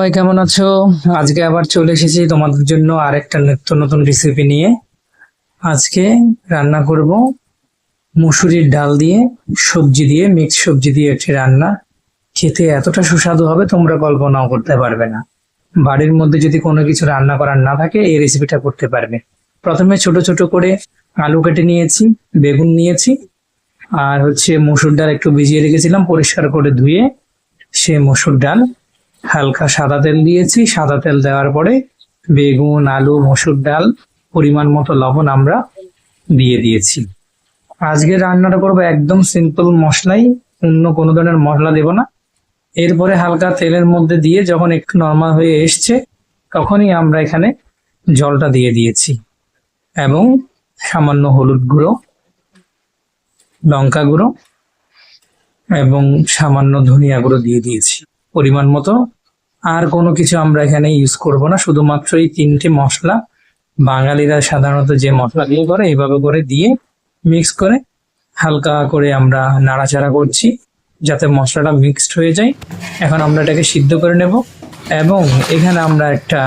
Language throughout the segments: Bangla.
সবাই কেমন আছো? আজকে আবার চলে এসেছি তোমাদের জন্য আরেকটা নিত্য নতুন রেসিপি নিয়ে। আজকে রান্না করব মুসুরির ডাল দিয়ে সবজি দিয়ে, মিক্স সবজি দিয়ে একটি রান্না। খেতে এতটা সুস্বাদু হবে তোমরা কল্পনাও করতে পারবে না। বাড়ির মধ্যে যদি কোনো কিছু রান্না করার না থাকে এই রেসিপিটা করতে পারবে। প্রথমে ছোট ছোট করে আলু কেটে নিয়েছি, বেগুন নিয়েছি, আর মসুর ডাল একটু ভিজিয়ে রেখেছিলাম পরিষ্কার করে ধুয়ে। সে মসুর ডাল হালকা সাদা তেল দিয়েছি, সাদা তেল দেওয়ার পরে বেগুন, আলু, মসুর ডাল, পরিমাণ মতো লবণ আমরা দিয়ে দিয়েছি। আজকে রান্নাটা করবো একদম সিম্পল মশলাই, অন্য কোনো ধরনের মশলা দেব না। এরপরে হালকা তেলের মধ্যে দিয়ে যখন একটু নরমাল হয়ে এসছে তখনই আমরা এখানে জলটা দিয়ে দিয়েছি এবং সামান্য হলুদ গুঁড়ো, লঙ্কা গুঁড়ো এবং সামান্য ধনিয়া গুঁড়ো দিয়ে দিয়েছি পরিমাণ মতো। আর কোনো কিছু আমরা এখানে ইউজ করব না, শুধুমাত্র এই তিনটে মশলা বাঙালিরা সাধারণত যে মশলা দিয়ে করে এইভাবে করে দিয়ে মিক্স করে হালকা করে আমরা নাড়াচাড়া করছি যাতে মশলাটা মিক্সড হয়ে যায়। এখন আমরা এটাকে সিদ্ধ করে নেব এবং এখানে আমরা একটা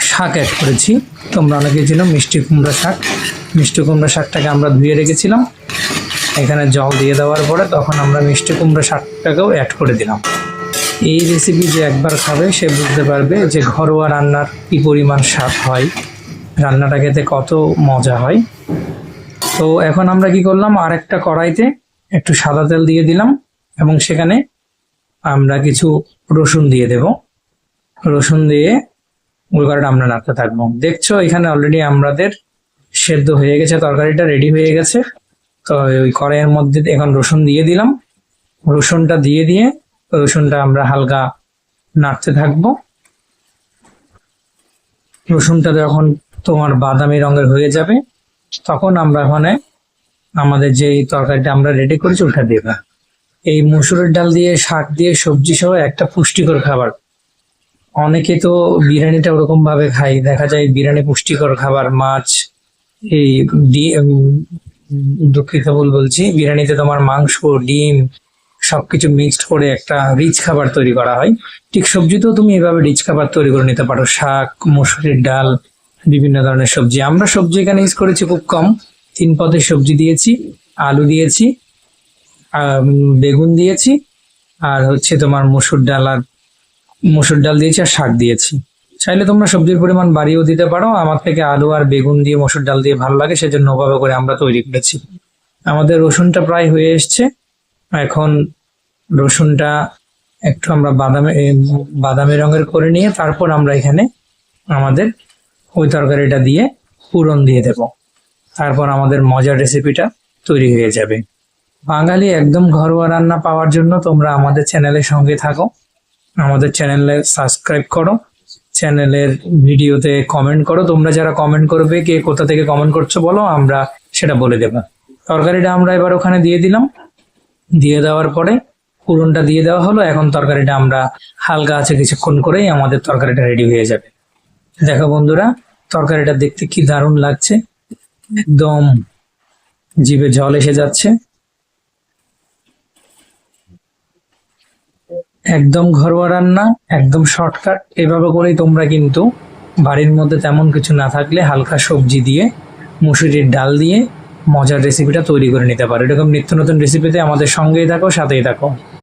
শাক অ্যাড করেছি, তোমরা অনেকে ছিল মিষ্টি কুমড়া শাক। মিষ্টি কুমড়া শাকটাকে আমরা ধুয়ে রেখেছিলাম, এখানে জল দিয়ে দেওয়ার পরে তখন আমরা মিষ্টি কুমড়া শাকটাকেও অ্যাড করে দিলাম। এই রেসিপি যে একবার খাবে সে বুঝতে পারবে যে ঘরোয়া রান্নার কি পরিমাণ স্বাদ হয়, রান্নাটা খেতে কত মজা হয়। তো এখন আমরা কি করলাম, আর একটা কড়াইতে একটু সাদা তেল দিয়ে দিলাম এবং সেখানে আমরা কিছু রসুন দিয়ে দেব। রসুন দিয়ে উল্কাটা আমরা নাড়তে থাকবো। দেখছো এখানে অলরেডি আমাদের সেদ্ধ হয়ে গেছে, তরকারিটা রেডি হয়ে গেছে। তো ওই কড়াইয়ের মধ্যে এখন রসুন দিয়ে দিলাম। রসুনটা দিয়ে দিয়ে রসুনটা আমরা হালকা নাড়তে থাকবো। রসুনটা যখন তোমার বাদামি রঙের হয়ে যাবে তখন আমরা ওখানে আমাদের যে তরকারিটা আমরা রেডি করেছি ওটা দেবো। এই মুসুরের ডাল দিয়ে, শাক দিয়ে, সবজি সহ একটা পুষ্টিকর খাবার। অনেকে তো বিরিয়ানিটা ওরকম ভাবে খাই, দেখা যায় বিরিয়ানি পুষ্টিকর খাবার, মাছ, এই দুঃখিত ভুল বলছি, বিরিয়ানিতে তোমার মাংস, ডিম সবকিছু মিক্সড করে একটা রিচ খাবার তৈরি করা হয়। ঠিক সবজিতেও তুমি এভাবে রিচ খাবার তৈরি করে নিতে পারো, শাক, মসুরির ডাল, বিভিন্ন ধরনের সবজি। আমরা সবজি এখানে ইউজ করেছি খুব কম, 3 পদের সবজি দিয়েছি, আলু দিয়েছি, বেগুন দিয়েছি, আর তোমার মসুর ডাল দিয়েছি আর শাক দিয়েছি। চাইলে তোমরা সবজির পরিমাণ বাড়িয়েও দিতে পারো, আমার থেকে আলু আর বেগুন দিয়ে মসুর ডাল দিয়ে ভালো লাগে সেজন্য ওভাবে করে আমরা তৈরি করেছি। আমাদের রসুনটা প্রায় হয়ে এসছে, এখন রসুনটা একটু আমরা বাদামি রঙের করে নিয়ে তারপর আমরা এখানে আমাদের ওই তরকারিটা দিয়ে ফোড়ন দিয়ে দেব। তারপর আমাদের মজার রেসিপিটা তৈরি হয়ে যাবে। বাঙালি একদম ঘরোয়া রান্না পাওয়ার জন্য তোমরা আমাদের চ্যানেলের সঙ্গে থাকো, আমাদের চ্যানেলে সাবস্ক্রাইব করো, চ্যানেলের ভিডিওতে কমেন্ট করো। তোমরা যারা কমেন্ট করবে, কে কোথা থেকে কমেন্ট করছো বলো, আমরা সেটা বলে দেব। তরকারিটা আমরা এবার ওখানে দিয়ে দিলাম, দিয়ে দেওয়ার পরে ফোড়নটা দিয়ে দেওয়া হলো। এখন তরকারিটা আমরা হালকা আছে কিছুক্ষণ করেই আমাদের তরকারিটা রেডি হয়ে যাবে। দেখো বন্ধুরা, তরকারিটা দেখতে কি দারুণ লাগছে, একদম জিভে জল এসে যাচ্ছে। একদম ঘরোয়া রান্না, একদম শর্টকাট। এভাবে করেই তোমরা কিন্তু বাড়ির মধ্যে তেমন কিছু না থাকলে হালকা সবজি দিয়ে, মুসুরির ডাল দিয়ে মজার রেসিপিটা তৈরি করে নিতে পারো। এরকম নিত্য নতুন রেসিপিতে আমাদের সঙ্গেই থাকো, সাথেই থাকো।